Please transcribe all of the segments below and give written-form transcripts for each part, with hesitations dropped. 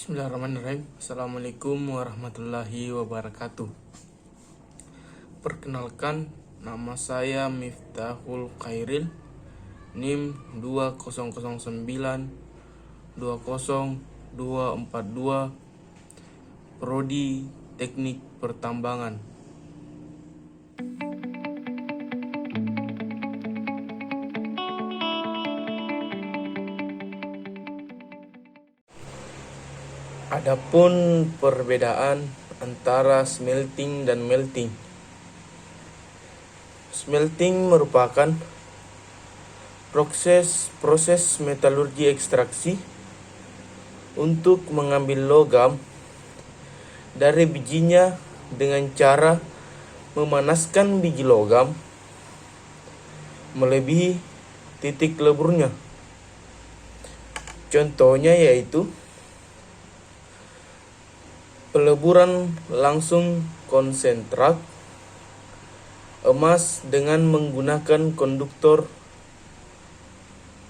Bismillahirrahmanirrahim. Assalamualaikum warahmatullahi wabarakatuh. Perkenalkan, nama saya Miftahul Khairil, NIM 200920242, Prodi Teknik Pertambangan. Adapun perbedaan antara smelting dan melting. Smelting merupakan proses metalurgi ekstraksi untuk mengambil logam dari bijinya dengan cara memanaskan biji logam melebihi titik leburnya. Contohnya yaitu peleburan langsung konsentrat emas dengan menggunakan konduktor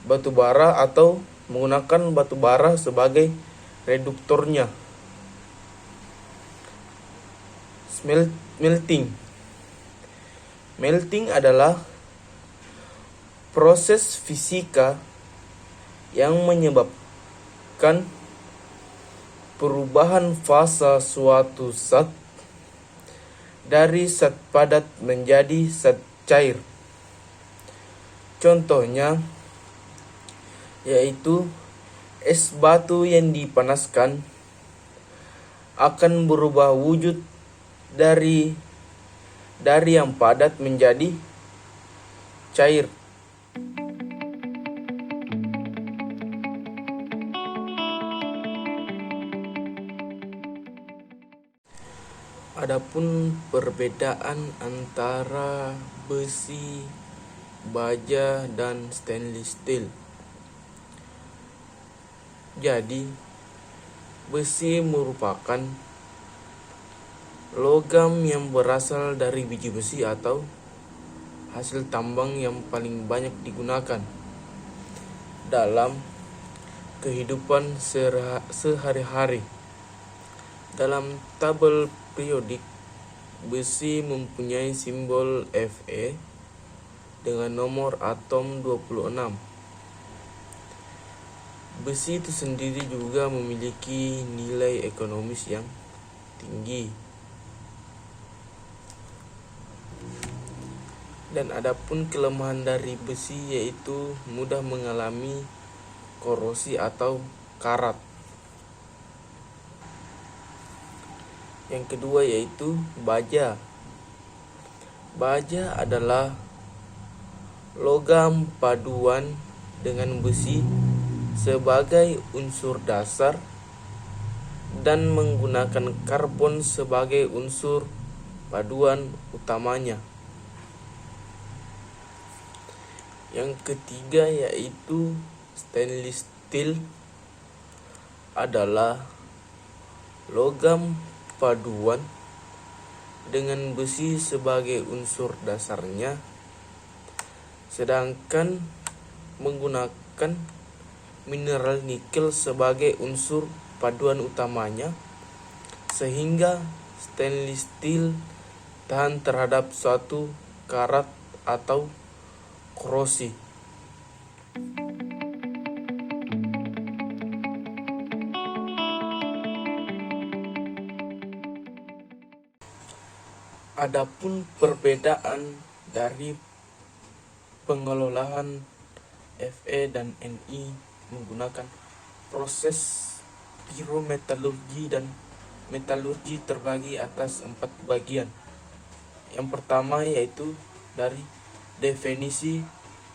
batubara atau menggunakan batubara sebagai reduktornya. Melting adalah proses fisika yang menyebabkan perubahan fasa suatu zat dari zat padat menjadi zat cair. Contohnya yaitu es batu yang dipanaskan akan berubah wujud dari yang padat menjadi cair. Adapun perbedaan antara besi, baja, dan stainless steel. Jadi, besi merupakan logam yang berasal dari biji besi atau hasil tambang yang paling banyak digunakan dalam kehidupan sehari-hari. Dalam tabel periodik, besi mempunyai simbol Fe dengan nomor atom 26. Besi itu sendiri juga memiliki nilai ekonomis yang tinggi. Dan adapun kelemahan dari besi yaitu mudah mengalami korosi atau karat. Yang kedua yaitu baja. Baja adalah logam paduan dengan besi sebagai unsur dasar dan menggunakan karbon sebagai unsur paduan utamanya. Yang ketiga yaitu stainless steel adalah logam paduan dengan besi sebagai unsur dasarnya, sedangkan menggunakan mineral nikel sebagai unsur paduan utamanya, sehingga stainless steel tahan terhadap suatu karat atau korosi. Adapun perbedaan dari pengelolaan Fe dan Ni menggunakan proses pirometalurgi dan metalurgi terbagi atas 4 bagian. Yang pertama yaitu dari definisi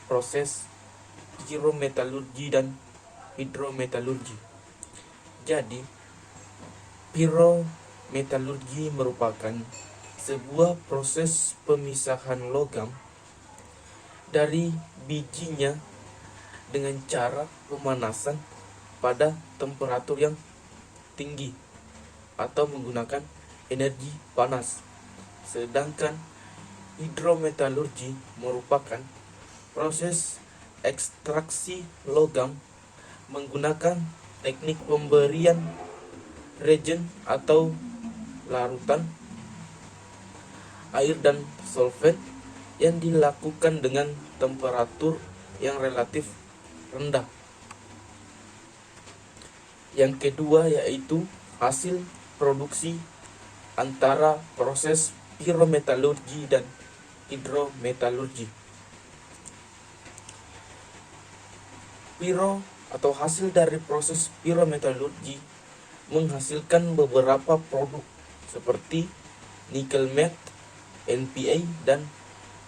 proses pirometalurgi dan hidrometalurgi. Jadi, pirometalurgi merupakan sebuah proses pemisahan logam dari bijinya dengan cara pemanasan pada temperatur yang tinggi atau menggunakan energi panas. Sedangkan hidrometalurgi merupakan proses ekstraksi logam menggunakan teknik pemberian reagen atau larutan, air dan solvent yang dilakukan dengan temperatur yang relatif rendah. Yang kedua yaitu hasil produksi antara proses pirometalurgi dan hidrometalurgi. Piro atau hasil dari proses pirometalurgi menghasilkan beberapa produk seperti nikel matte, NPA, dan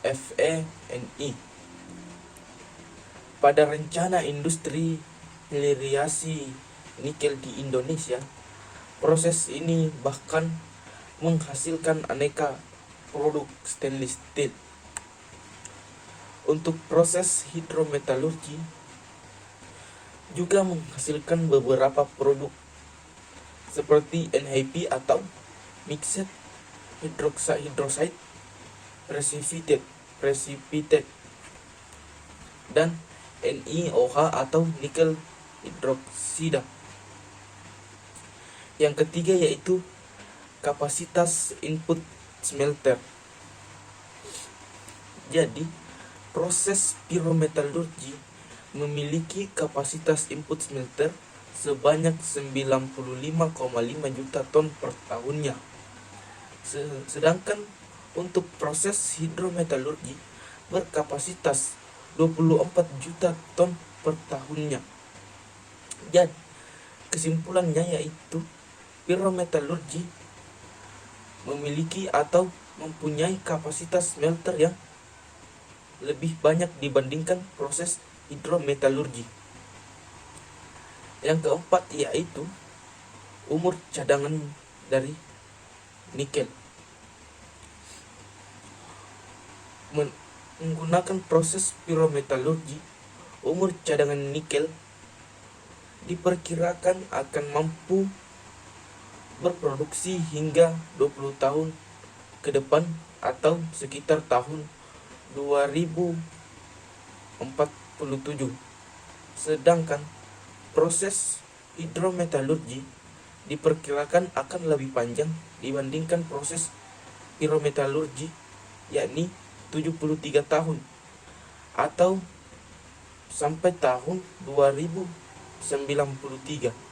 FeNi. Pada rencana industri hilirisasi nikel di Indonesia, proses ini bahkan menghasilkan aneka produk stainless steel. Untuk proses hidrometalurgi juga menghasilkan beberapa produk seperti NHP atau mixed hydroxide precipitate dan NiOH atau nikel hidroksida. Yang ketiga yaitu kapasitas input smelter. Jadi, proses pirometalurgi memiliki kapasitas input smelter sebanyak 95,5 juta ton per tahunnya. Sedangkan untuk proses hidrometalurgi berkapasitas 24 juta ton per tahunnya. Jadi, kesimpulannya yaitu pirometalurgi memiliki atau mempunyai kapasitas smelter yang lebih banyak dibandingkan proses hidrometalurgi. Yang keempat yaitu umur cadangan dari nikel. Menggunakan proses pirometalurgi, umur cadangan nikel diperkirakan akan mampu berproduksi hingga 20 tahun ke depan atau sekitar tahun 2047. Sedangkan proses hidrometalurgi diperkirakan akan lebih panjang dibandingkan proses pirometalurgi, yakni 73 tahun atau sampai tahun 2093.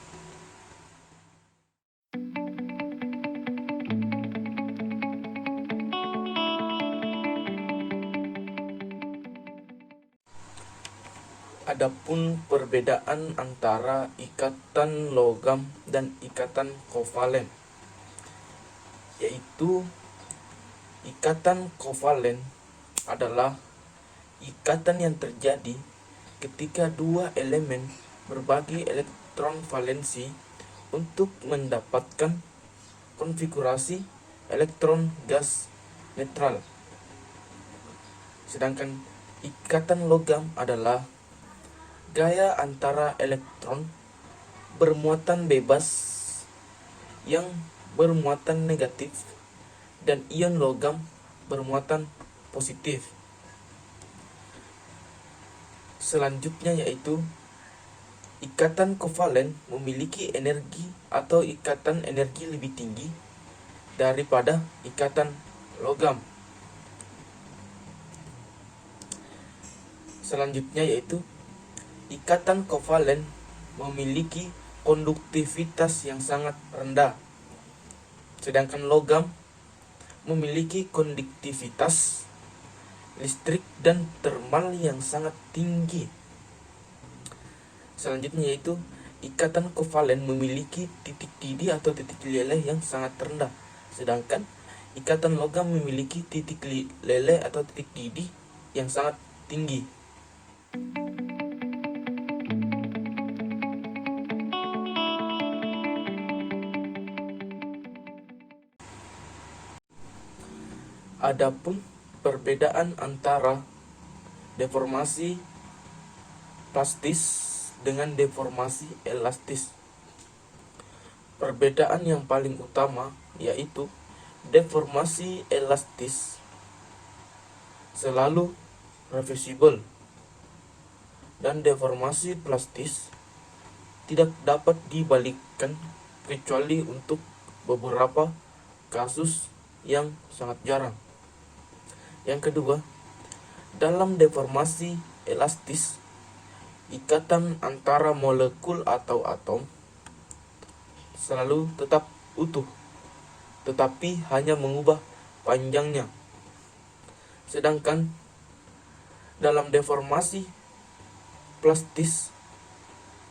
Adapun perbedaan antara ikatan logam dan ikatan kovalen, yaitu ikatan kovalen adalah ikatan yang terjadi ketika dua elemen berbagi elektron valensi untuk mendapatkan konfigurasi elektron gas netral. Sedangkan ikatan logam adalah gaya antara elektron bermuatan bebas yang bermuatan negatif dan ion logam bermuatan positif. Selanjutnya yaitu ikatan kovalen memiliki energi atau ikatan energi lebih tinggi daripada ikatan logam. Selanjutnya yaitu ikatan kovalen memiliki konduktivitas yang sangat rendah, sedangkan logam memiliki konduktivitas listrik dan termal yang sangat tinggi. Selanjutnya yaitu ikatan kovalen memiliki titik didih atau titik leleh yang sangat rendah, sedangkan ikatan logam memiliki titik leleh atau titik didih yang sangat tinggi. Adapun perbedaan antara deformasi plastis dengan deformasi elastis. Perbedaan yang paling utama yaitu deformasi elastis selalu reversible dan deformasi plastis tidak dapat dibalikkan kecuali untuk beberapa kasus yang sangat jarang. Yang kedua, dalam deformasi elastis, ikatan antara molekul atau atom selalu tetap utuh, tetapi hanya mengubah panjangnya. Sedangkan dalam deformasi plastis,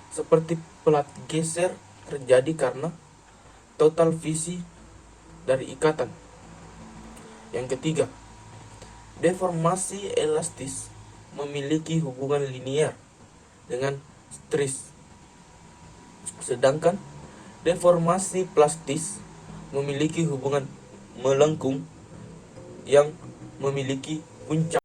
seperti pelat geser terjadi karena total fisi dari ikatan. Yang ketiga, deformasi elastis memiliki hubungan linear dengan stris, sedangkan deformasi plastis memiliki hubungan melengkung yang memiliki puncak.